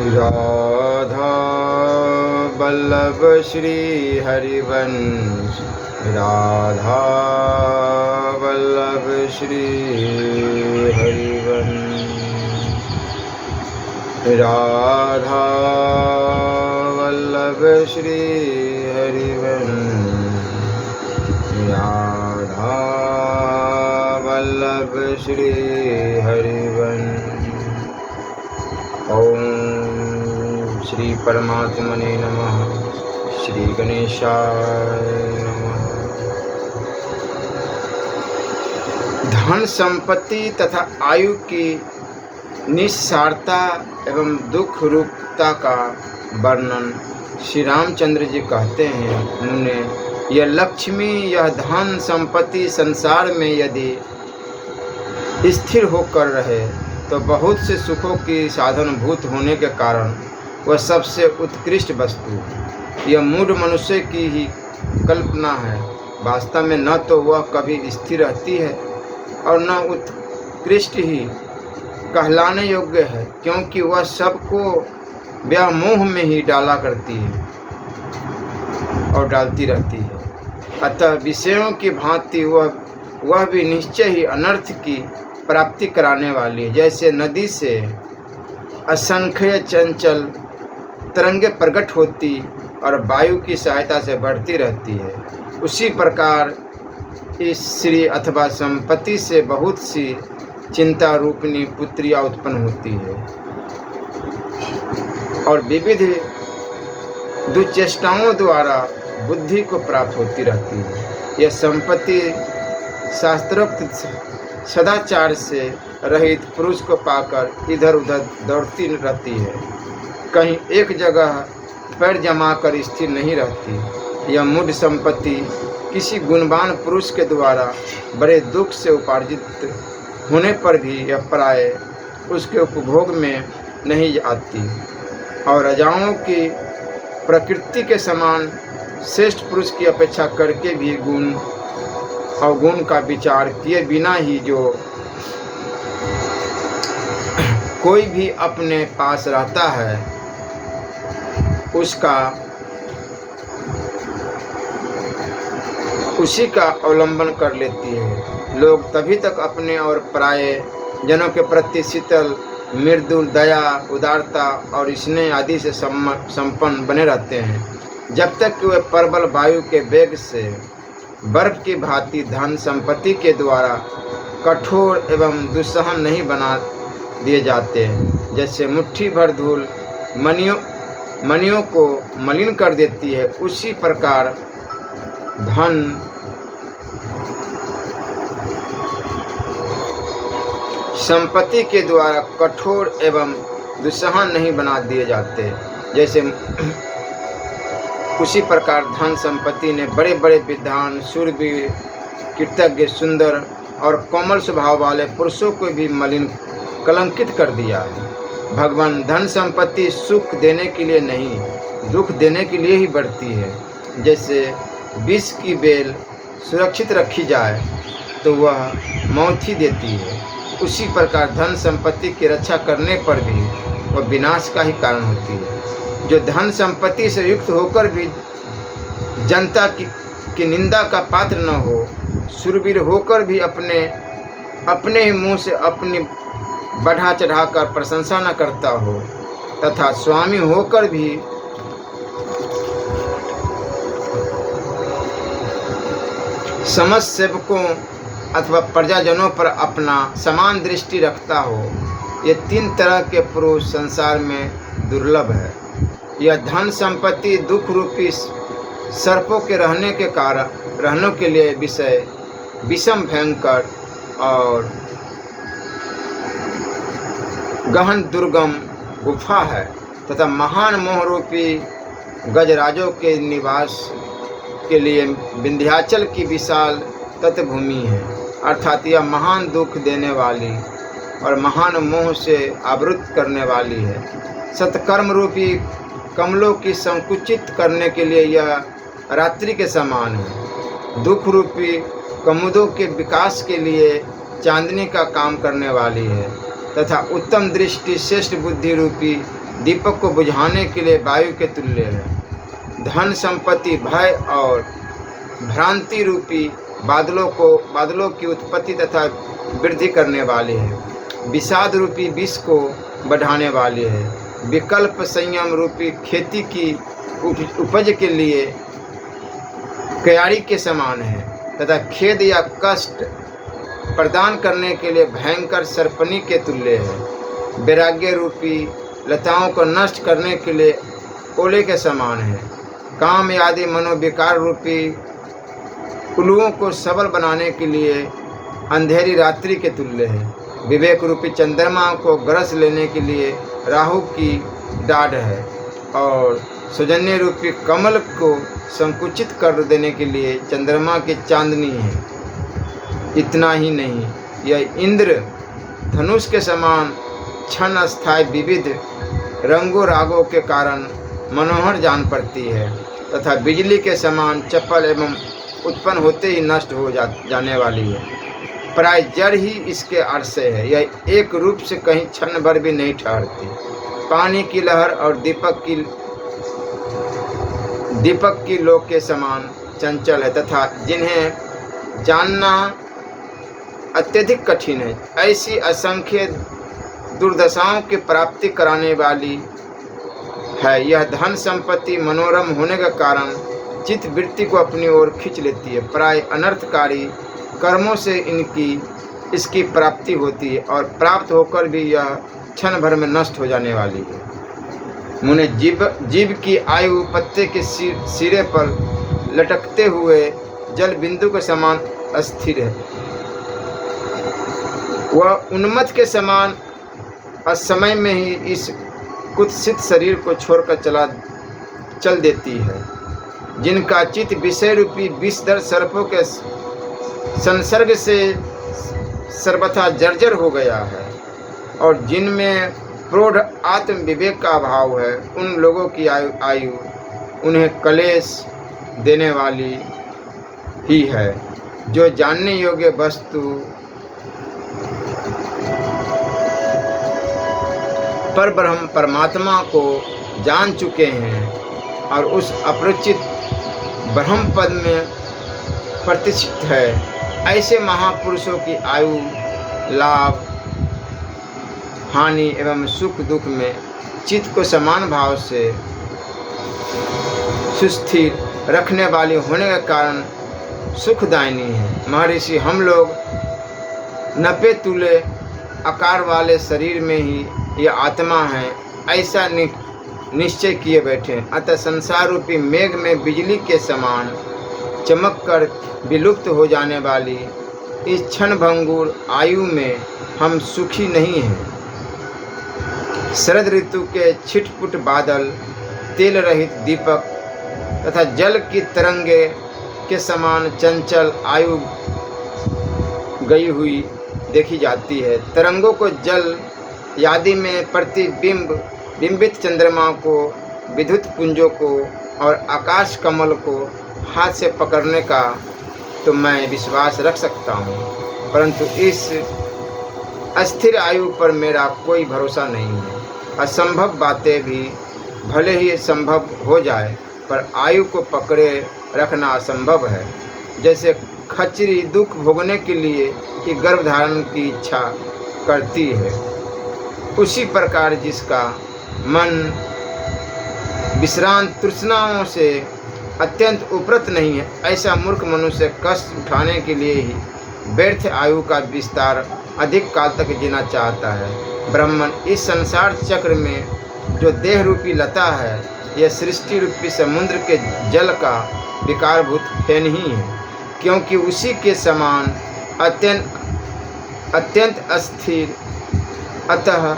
राधा वल्लभ श्री हरिवंश, राधा वल्लभ श्री हरिवंश, राधा वल्लभ श्री हरिवंश, राधा वल्लभ श्री हरिवंश। ओम श्री परमात्मने नमः। श्री गणेशाय नमः। धन संपत्ति तथा आयु की निस्सारता एवं दुख रूपता का वर्णन श्री रामचंद्र जी कहते हैं, मुने, यह लक्ष्मी, यह धन संपत्ति संसार में यदि स्थिर होकर रहे तो बहुत से सुखों की साधनभूत होने के कारण वह सबसे उत्कृष्ट वस्तु, यह मूढ़ मनुष्य की ही कल्पना है। वास्तव में न तो वह कभी स्थिर रहती है और न उत्कृष्ट ही कहलाने योग्य है, क्योंकि वह सबको व्यामोह में ही डाला करती है और डालती रहती है। अतः विषयों की भांति वह भी निश्चय ही अनर्थ की प्राप्ति कराने वाली, जैसे नदी से असंख्य चंचल तरंगे प्रकट होती और वायु की सहायता से बढ़ती रहती है, उसी प्रकार इस श्री अथवा संपत्ति से बहुत सी चिंता रूपिणी पुत्रियां उत्पन्न होती है और विविध दुश्चेष्टाओं द्वारा बुद्धि को प्राप्त होती रहती है। यह संपत्ति शास्त्रोक्त सदाचार से रहित पुरुष को पाकर इधर उधर दौड़ती रहती है, कहीं एक जगह पैर जमा कर स्थिर नहीं रहती। यह मूढ़ संपत्ति किसी गुणवान पुरुष के द्वारा बड़े दुख से उपार्जित होने पर भी यह प्राय उसके उपभोग में नहीं आती और राजाओं की प्रकृति के समान श्रेष्ठ पुरुष की अपेक्षा करके भी गुण अवगुण का विचार किए बिना ही जो कोई भी अपने पास रहता है उसी का अवलंबन कर लेती है। लोग तभी तक अपने और पराये जनों के प्रति शीतल, मृदुल, दया, उदारता और स्नेह आदि से संपन्न बने रहते हैं, जब तक कि वे प्रबल वायु के वेग से बर्फ की भांति धन संपत्ति के द्वारा कठोर एवं दुस्सहन नहीं बना दिए जाते हैं। जैसे मुट्ठी भर धूल मणियों को मलिन कर देती है, उसी प्रकार धन संपत्ति के द्वारा कठोर एवं दुस्सहन नहीं बना दिए जाते। जैसे उसी प्रकार धन संपत्ति ने बड़े बड़े विद्वान, शूरवीर, कृतज्ञ, सुंदर और कोमल स्वभाव वाले पुरुषों को भी मलिन, कलंकित कर दिया है। भगवान, धन संपत्ति सुख देने के लिए नहीं, दुख देने के लिए ही बढ़ती है। जैसे विष की बेल सुरक्षित रखी जाए तो वह मौत ही देती है, उसी प्रकार धन संपत्ति की रक्षा करने पर भी वह विनाश का ही कारण होती है। जो धन संपत्ति से युक्त होकर भी जनता की निंदा का पात्र न हो, शूरवीर होकर भी अपने ही मुंह से अपनी बढ़ा चढ़ाकर प्रशंसा न करता हो, तथा स्वामी होकर भी समस्त सेवकों अथवा प्रजाजनों पर अपना समान दृष्टि रखता हो, ये तीन तरह के पुरुष संसार में दुर्लभ है। यह धन संपत्ति दुख रूपी सर्पों के रहने के लिए विषम, भयंकर और गहन दुर्गम गुफा है तथा महान मोह रूपी गजराजों के निवास के लिए विंध्याचल की विशाल तटभूमि है। अर्थात यह महान दुख देने वाली और महान मोह से आवृत करने वाली है। सत्कर्म रूपी कमलों की संकुचित करने के लिए यह रात्रि के समान है। दुख रूपी कमुदों के विकास के लिए चांदनी का काम करने वाली है तथा उत्तम दृष्टि, श्रेष्ठ बुद्धि रूपी दीपक को बुझाने के लिए वायु के तुल्य है। धन संपत्ति भय और भ्रांति रूपी बादलों की उत्पत्ति तथा वृद्धि करने वाली है। विषाद रूपी विष को बढ़ाने वाली है। विकल्प संयम रूपी खेती की उपज के लिए क्यारी के समान है तथा खेद या कष्ट प्रदान करने के लिए भयंकर सर्पनी के तुल्य है। वैराग्य रूपी लताओं को नष्ट करने के लिए ओले के समान है। काम आदि मनोविकार रूपी उल्लुओं को सबल बनाने के लिए अंधेरी रात्रि के तुल्य है। विवेक रूपी चंद्रमा को ग्रस लेने के लिए राहु की डाढ़ है और सौजन्य रूपी कमल को संकुचित कर देने के लिए चंद्रमा की चांदनी है। इतना ही नहीं, यह इंद्र धनुष के समान क्षण अस्थायी विविध रंगों रागों के कारण मनोहर जान पड़ती है तथा बिजली के समान चपल एवं उत्पन्न होते ही नष्ट हो जाने वाली है। प्राय जड़ ही इसके आश्रय है। यह एक रूप से कहीं क्षण भर भी नहीं ठहरती। पानी की लहर और दीपक की लोक के समान चंचल है तथा जिन्हें जानना अत्यधिक कठिन है। ऐसी असंख्य दुर्दशाओं की प्राप्ति कराने वाली है। यह धन संपत्ति मनोरम होने के कारण चित्त वृत्ति को अपनी ओर खींच लेती है। प्राय अनर्थकारी कर्मों से इसकी प्राप्ति होती है और प्राप्त होकर भी यह क्षण भर में नष्ट हो जाने वाली है। मुने जीव की आयु पत्ते के सिरे पर लटकते हुए जल बिंदु के समान अस्थिर है। वह उन्मत्त के समान असमय में ही इस कुत्सित शरीर को छोड़कर चल देती है। जिनका चित्त विषय रूपी विषधर सर्पों के संसर्ग से सर्वथा जर्जर हो गया है और जिनमें प्रौढ़ आत्म विवेक का अभाव है, उन लोगों की आयु उन्हें क्लेश देने वाली ही है। जो जानने योग्य वस्तु पर ब्रह्म परमात्मा को जान चुके हैं और उस अपरिचित ब्रह्म पद में प्रतिष्ठित है, ऐसे महापुरुषों की आयु लाभ हानि एवं सुख दुख में चित्त को समान भाव से सुस्थिर रखने वाली होने के कारण सुखदायिनी है। महर्षि, हम लोग नपे तुले आकार वाले शरीर में ही यह आत्मा है, ऐसा निश्चय किए बैठे। अतः संसार रूपी मेघ में बिजली के समान चमक कर विलुप्त हो जाने वाली इस क्षणभंगुर आयु में हम सुखी नहीं हैं। शरद ऋतु के छिटपुट बादल, तेल रहित दीपक तथा जल की तरंगे के समान चंचल आयु गई हुई देखी जाती है। तरंगों को जल यादि में बिंबित चंद्रमा को, विद्युत पुंजों को और आकाश कमल को हाथ से पकड़ने का तो मैं विश्वास रख सकता हूँ, परंतु इस अस्थिर आयु पर मेरा कोई भरोसा नहीं है। असंभव बातें भी भले ही संभव हो जाए, पर आयु को पकड़े रखना असंभव है। जैसे खच्चरी दुख भोगने के लिए कि गर्भधारण की इच्छा करती है, उसी प्रकार जिसका मन विश्रांत तृष्णाओं से अत्यंत उपरत नहीं है, ऐसा मूर्ख मनुष्य कष्ट उठाने के लिए ही व्यर्थ आयु का विस्तार अधिक काल तक जीना चाहता है। ब्राह्मण, इस संसार चक्र में जो देह रूपी लता है, यह सृष्टि रूपी समुद्र के जल का विकारभूत फेन ही है, क्योंकि उसी के समान अत्यंत अस्थिर। अतः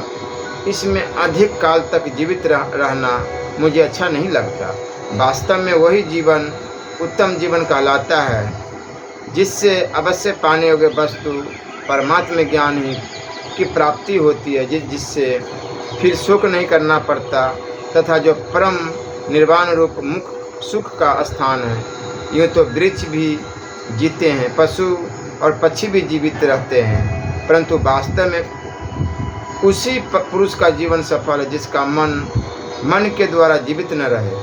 इसमें अधिक काल तक जीवित रहना मुझे अच्छा नहीं लगता। वास्तव में वही जीवन उत्तम जीवन कहलाता है, जिससे अवश्य पाने योग्य वस्तु परमात्म ज्ञान ही की प्राप्ति होती है, जिससे फिर शोक नहीं करना पड़ता तथा जो परम निर्वाण रूप मुख सुख का स्थान है। यूँ तो वृक्ष भी जीते हैं, पशु और पक्षी भी जीवित रहते हैं, परंतु वास्तव में उसी पुरुष का जीवन सफल है जिसका मन के द्वारा जीवित न रहे,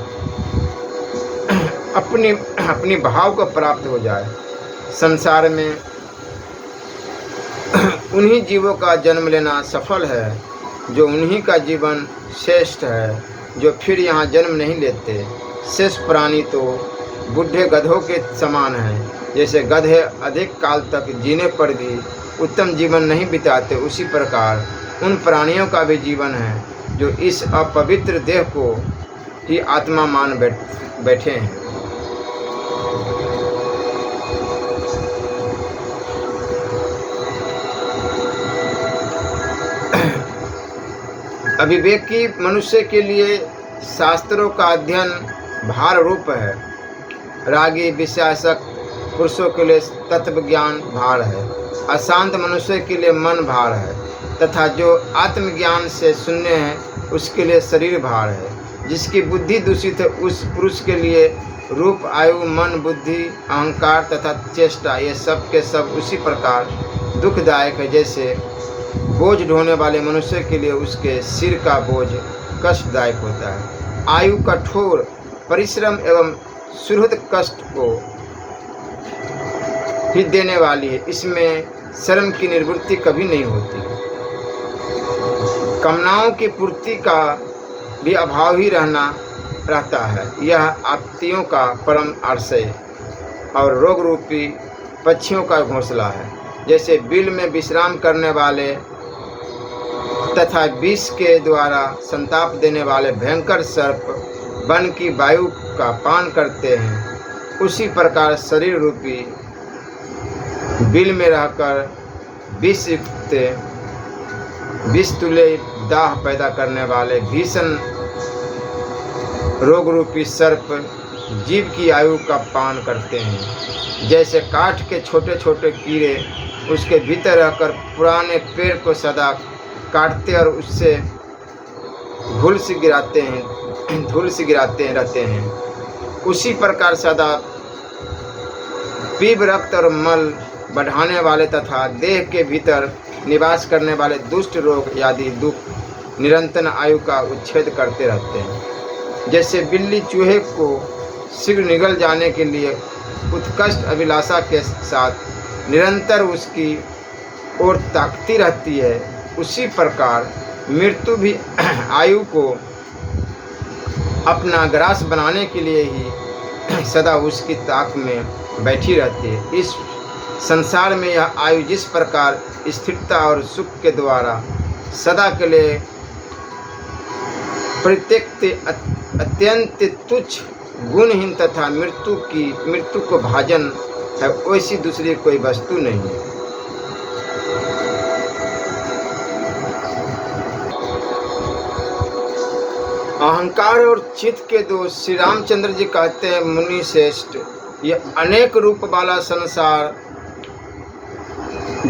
अपनी भाव को प्राप्त हो जाए। संसार में उन्हीं जीवों का जन्म लेना सफल है जो उन्हीं का जीवन श्रेष्ठ है, जो फिर यहाँ जन्म नहीं लेते। शेष प्राणी तो बूढ़े गधों के समान हैं। जैसे गधे अधिक काल तक जीने पर भी उत्तम जीवन नहीं बिताते, उसी प्रकार उन प्राणियों का भी जीवन है जो इस अपवित्र देह को ही आत्मा मान बैठे हैं। अविवेकी मनुष्य के लिए शास्त्रों का अध्ययन भार रूप है। रागी विश्वासक पुरुषों के लिए तत्व ज्ञान भार है। अशांत मनुष्य के लिए मन भार है, तथा जो आत्मज्ञान से शून्य है उसके लिए शरीर भार है। जिसकी बुद्धि दूषित है उस पुरुष के लिए रूप, आयु, मन, बुद्धि, अहंकार तथा चेष्टा ये सब के सब उसी प्रकार दुखदायक है जैसे बोझ ढोने वाले मनुष्य के लिए उसके सिर का बोझ कष्टदायक होता है। आयु कठोर परिश्रम एवं सुहृद कष्ट को ही देने वाली है। इसमें श्रम की निवृत्ति कभी नहीं होती। कामनाओं की पूर्ति का भी अभाव ही रहता है। यह आपत्तियों का परम आश्रय और रोग रूपी पक्षियों का घोंसला है। जैसे बिल में विश्राम करने वाले तथा विष के द्वारा संताप देने वाले भयंकर सर्प वन की वायु का पान करते हैं, उसी प्रकार शरीर रूपी बिल में रहकर विष तुल्य दाह पैदा करने वाले भीषण रोग रूपी सर्प जीव की आयु का पान करते हैं। जैसे काठ के छोटे छोटे कीड़े उसके भीतर रहकर पुराने पेड़ को सदा काटते और उससे धूल से गिराते रहते हैं, उसी प्रकार सदा पीप, रक्त और मल बढ़ाने वाले तथा देह के भीतर निवास करने वाले दुष्ट रोग आदि दुख निरंतर आयु का उच्छेद करते रहते हैं। जैसे बिल्ली चूहे को शीघ्र निगल जाने के लिए उत्कृष्ट अभिलाषा के साथ निरंतर उसकी ओर ताकती रहती है, उसी प्रकार मृत्यु भी आयु को अपना ग्रास बनाने के लिए ही सदा उसकी ताक में बैठी रहती है। इस संसार में यह आयु जिस प्रकार स्थिरता और सुख के द्वारा सदा के लिए परित्यक्त अत्यंत तुच्छ गुणहीन तथा मृत्यु को भाजन है, वैसी दूसरी कोई वस्तु नहीं है। अहंकार और चित्त के दोष। श्री रामचंद्र जी कहते हैं, मुनि श्रेष्ठ, यह अनेक रूप वाला संसार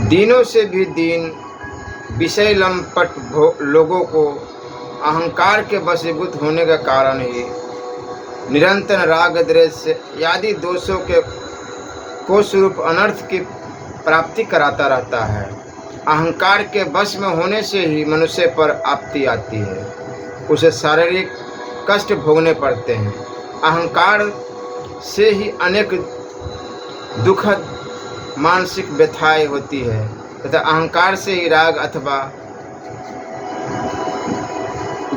दीनों से भी दीन विषय लंपट लोगों को अहंकार के वशीभूत होने के कारण ही निरंतर राग, द्वेष आदि दोषों के कोषरूप अनर्थ की प्राप्ति कराता रहता है। अहंकार के वश में होने से ही मनुष्य पर आपत्ति आती है, उसे शारीरिक कष्ट भोगने पड़ते हैं। अहंकार से ही अनेक दुखद मानसिक व्यथाएं होती है तथा अहंकार से ही राग अथवा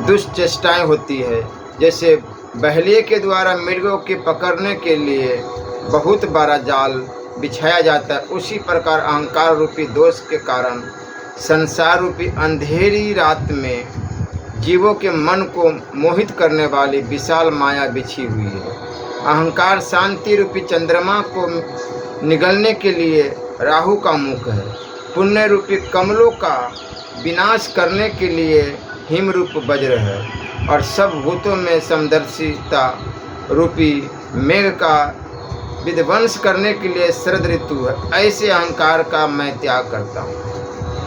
दुष्चेष्टाएं होती है। जैसे बहलिए के द्वारा मृगों के पकड़ने के लिए बहुत बड़ा जाल बिछाया जाता है, उसी प्रकार अहंकार रूपी दोष के कारण संसार रूपी अंधेरी रात में जीवों के मन को मोहित करने वाली विशाल माया बिछी हुई है। अहंकार शांति रूपी चंद्रमा को निगलने के लिए राहु का मुख है। पुण्य रूपी कमलों का विनाश करने के लिए हिम रूप वज्र है, और सब भूतों में समदर्शिता रूपी मेघ का विध्वंस करने के लिए शरद ऋतु है। ऐसे अहंकार का मैं त्याग करता हूँ।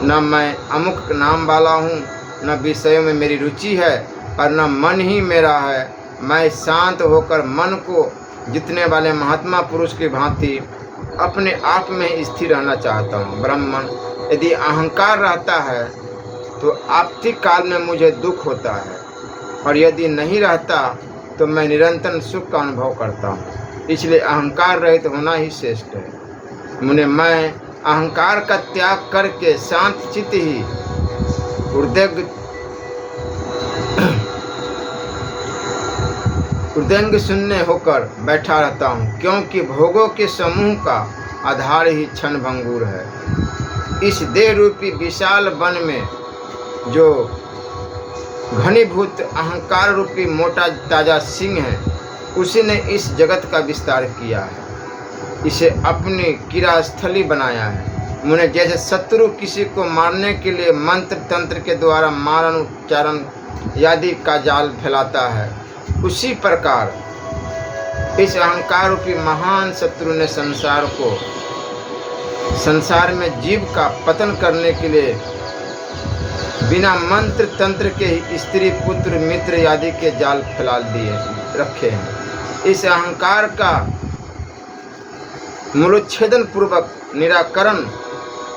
न मैं अमुक नाम वाला हूँ, न विषयों में मेरी रुचि है, और न मन ही मेरा है। मैं शांत होकर मन को जीतने वाले महात्मा पुरुष की भांति अपने आप में स्थिर रहना चाहता हूँ। ब्राह्मण, यदि अहंकार रहता है तो आपतिक काल में मुझे दुख होता है, और यदि नहीं रहता तो मैं निरंतर सुख का अनुभव करता हूँ। इसलिए अहंकार रहित होना ही श्रेष्ठ है। मुने, मैं अहंकार का त्याग करके शांत चित्त ही हृदयंग शून्य होकर बैठा रहता हूँ, क्योंकि भोगों के समूह का आधार ही क्षण भंगुर है। इस देह रूपी विशाल वन में जो घनीभूत अहंकार रूपी मोटा ताजा सिंह है, उसी ने इस जगत का विस्तार किया है, इसे अपनी क्रियास्थली बनाया है। मुने, जैसे शत्रु किसी को मारने के लिए मंत्र तंत्र के द्वारा मारण उच्चारण आदि का जाल फैलाता है, उसी प्रकार इस अहंकार रूपी महान शत्रु ने संसार में जीव का पतन करने के लिए बिना मंत्र तंत्र के ही स्त्री पुत्र मित्र आदि के जाल फैला दिए रखे हैं। इस अहंकार का मूलोच्छेदन पूर्वक निराकरण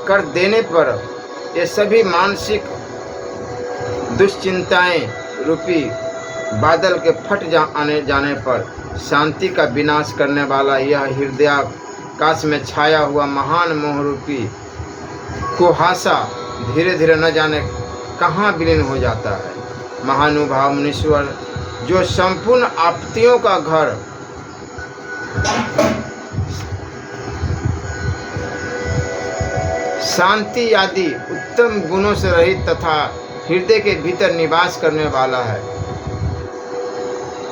कर देने पर ये सभी मानसिक दुश्चिंताएं रूपी बादल के फट जाने पर शांति का विनाश करने वाला यह हृदयाकाश में छाया हुआ महान मोह रूपी कुहासा धीरे धीरे न जाने कहाँ विलीन हो जाता है। महानुभाव मुनीश्वर, जो संपूर्ण आपत्तियों का घर शांति आदि उत्तम गुणों से रहित तथा हृदय के भीतर निवास करने वाला है,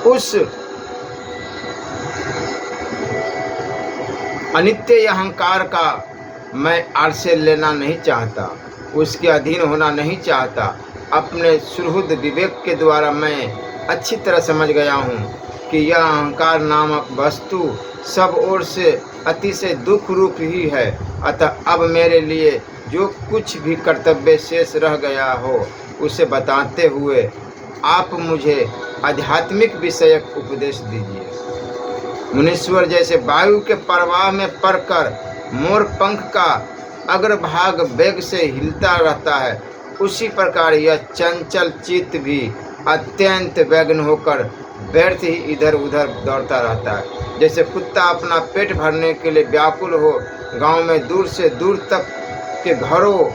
उस अनित्य अहंकार का मैं आश्रय लेना नहीं चाहता, उसके अधीन होना नहीं चाहता। अपने सुहृद विवेक के द्वारा मैं अच्छी तरह समझ गया हूँ कि यह अहंकार नामक वस्तु सब ओर से अतिशय दुख रूप ही है। अतः अब मेरे लिए जो कुछ भी कर्तव्य शेष रह गया हो उसे बताते हुए आप मुझे आध्यात्मिक विषयक उपदेश दीजिए। मुनीश्वर, जैसे वायु के प्रवाह में पड़कर मोर पंख का अग्रभाग वेग से हिलता रहता है, उसी प्रकार यह चंचल चित्त भी अत्यंत व्यग्न होकर व्यर्थ ही इधर उधर दौड़ता रहता है। जैसे कुत्ता अपना पेट भरने के लिए व्याकुल हो गांव में दूर से दूर तक के घरों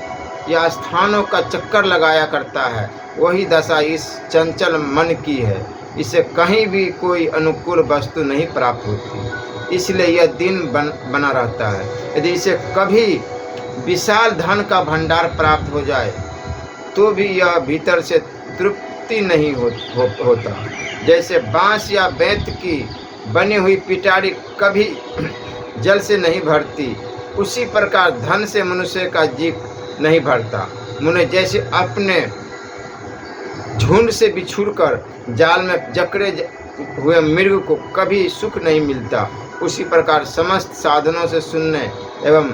या स्थानों का चक्कर लगाया करता है, वही दशा इस चंचल मन की है। इसे कहीं भी कोई अनुकूल वस्तु नहीं प्राप्त होती, इसलिए यह दिन बना रहता है। यदि इसे कभी विशाल धन का भंडार प्राप्त हो जाए तो भी यह भीतर से तृप्ति नहीं होता। जैसे बांस या बेंत की बनी हुई पिटारी कभी जल से नहीं भरती, उसी प्रकार धन से मनुष्य का जी नहीं भरता। मुने, जैसे अपने झुंड से बिछुड़कर जाल में जकड़े हुए मृग को कभी सुख नहीं मिलता, उसी प्रकार समस्त साधनों से शून्य एवं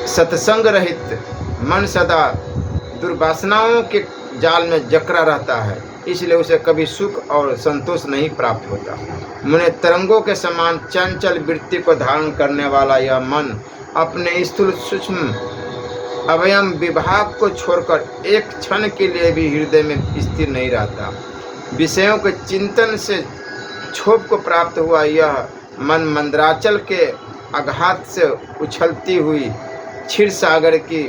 सत्संग रहित मन सदा दुर्वासनाओं के जाल में जकड़ा रहता है, इसलिए उसे कभी सुख और संतोष नहीं प्राप्त होता। मुने, तरंगों के समान चंचल वृत्ति को धारण करने वाला यह मन अपने स्थूल सूक्ष्म अवयव विभाग को छोड़कर एक क्षण के लिए भी हृदय में स्थिर नहीं रहता। विषयों के चिंतन से क्षोभ को प्राप्त हुआ यह मन मंदराचल के आघात से उछलती हुई क्षीर सागर की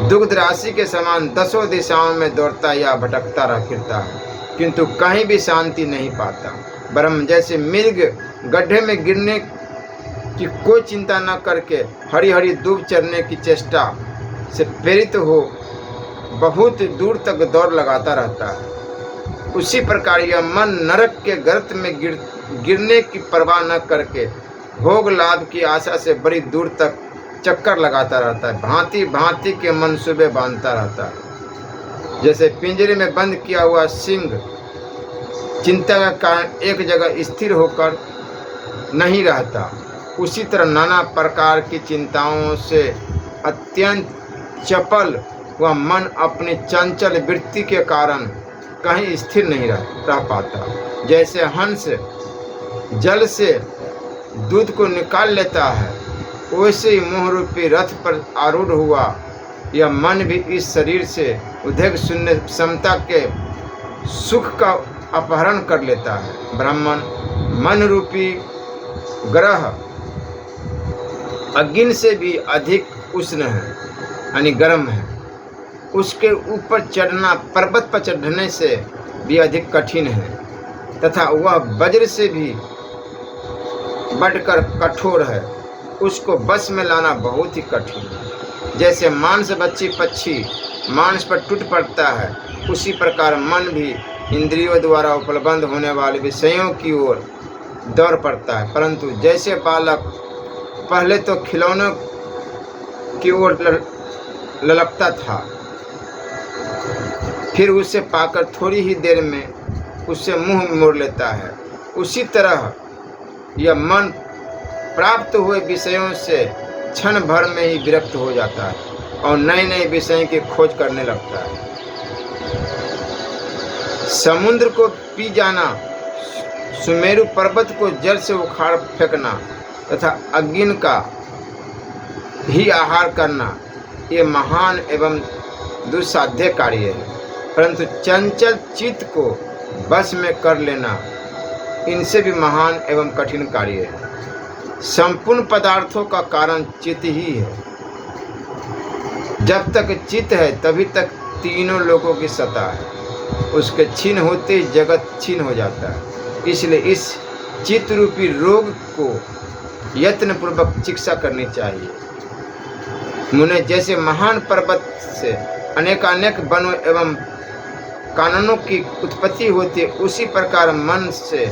दुग्ध राशि के समान दसों दिशाओं में दौड़ता या भटकता रह फिरता है, किंतु कहीं भी शांति नहीं पाता। ब्रह्म जैसे मृग गड्ढे में गिरने की कोई चिंता न करके हरी हरी दूब चरने की चेष्टा से प्रेरित हो बहुत दूर तक दौड़ लगाता रहता है, उसी प्रकार यह मन नरक के गर्त में गिरने की परवाह न करके भोग लाभ की आशा से बड़ी दूर तक चक्कर लगाता रहता है, भांति भांति के मनसूबे बांधता रहता है। जैसे पिंजरे में बंद किया हुआ सिंह चिंता के कारण एक जगह स्थिर होकर नहीं रहता, उसी तरह नाना प्रकार की चिंताओं से अत्यंत चपल हुआ मन अपनी चंचल वृत्ति के कारण कहीं स्थिर नहीं रह पाता। जैसे हंस जल से दूध को निकाल लेता है, वैसे ही मोह रूपी रथ पर आरूढ़ हुआ यह मन भी इस शरीर से उद्वेग शून्य समता के सुख का अपहरण कर लेता है। ब्राह्मण मन रूपी ग्रह अग्नि से भी अधिक उष्ण है, यानी गर्म है। उसके ऊपर चढ़ना पर्वत पर चढ़ने से भी अधिक कठिन है तथा वह वज्र से भी बढ़कर कठोर है। उसको बस में लाना बहुत ही कठिन है। जैसे मांसभक्षी पक्षी मांस पर टूट पड़ता है, उसी प्रकार मन भी इंद्रियों द्वारा उपलब्ध होने वाले विषयों की ओर दौड़ पड़ता है। परंतु जैसे बालक पहले तो खिलौनों की ओर ललकता था, फिर उसे पाकर थोड़ी ही देर में उससे मुंह मोड़ लेता है, उसी तरह यह मन प्राप्त हुए विषयों से क्षण भर में ही विरक्त हो जाता है और नए नए विषयों की खोज करने लगता है। समुद्र को पी जाना, सुमेरु पर्वत को जल से उखाड़ फेंकना तथा अग्नि का ही आहार करना, ये महान एवं दुस्साध्य कार्य है। परंतु चंचल चित्त को बस में कर लेना इनसे भी महान एवं कठिन कार्य है। संपूर्ण पदार्थों का कारण चित्त ही है। जब तक चित्त है तभी तक तीनों लोगों की सत्ता है। उसके छीन होते ही जगत छीन हो जाता है। इसलिए इस चित्त रूपी रोग को यत्न पूर्वक चिकित्सा करनी चाहिए। मुने जैसे महान पर्वत से अनेकानेक वनों एवं कानूनों की उत्पत्ति होती है, उसी प्रकार मन से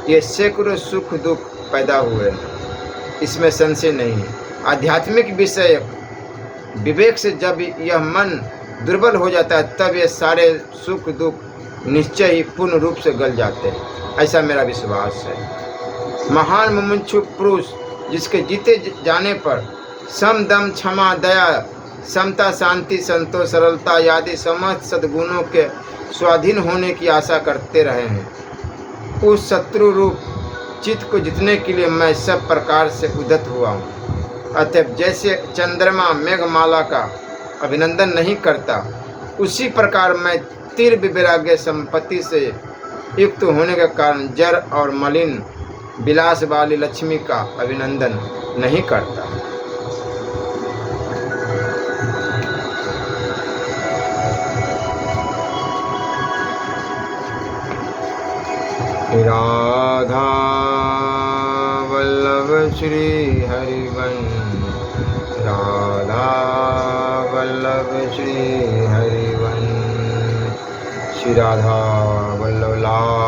ये सैकड़ों सुख दुख पैदा हुए हैं, इसमें संशय नहीं है। आध्यात्मिक विषय विवेक से जब यह मन दुर्बल हो जाता है, तब ये सारे सुख दुख निश्चय ही पूर्ण रूप से गल जाते हैं, ऐसा मेरा विश्वास है। महान मुमुक्षु पुरुष जिसके जीते जाने पर सम दम क्षमा दया समता शांति संतोष सरलता आदि समस्त सद्गुणों के स्वाधीन होने की आशा करते रहे हैं, उस शत्रु रूप चित्त को जीतने के लिए मैं सब प्रकार से उद्यत हुआ हूँ। अतः जैसे चंद्रमा मेघमाला का अभिनंदन नहीं करता, उसी प्रकार मैं तीव्र वैराग्य संपत्ति से युक्त होने के कारण जड़ और मलिन विलास वाली लक्ष्मी का अभिनंदन नहीं करता। राधा वल्लभ श्री हरिवंश, राधा वल्लभ श्री हरिवंश, श्री राधा वल्लभ लाल।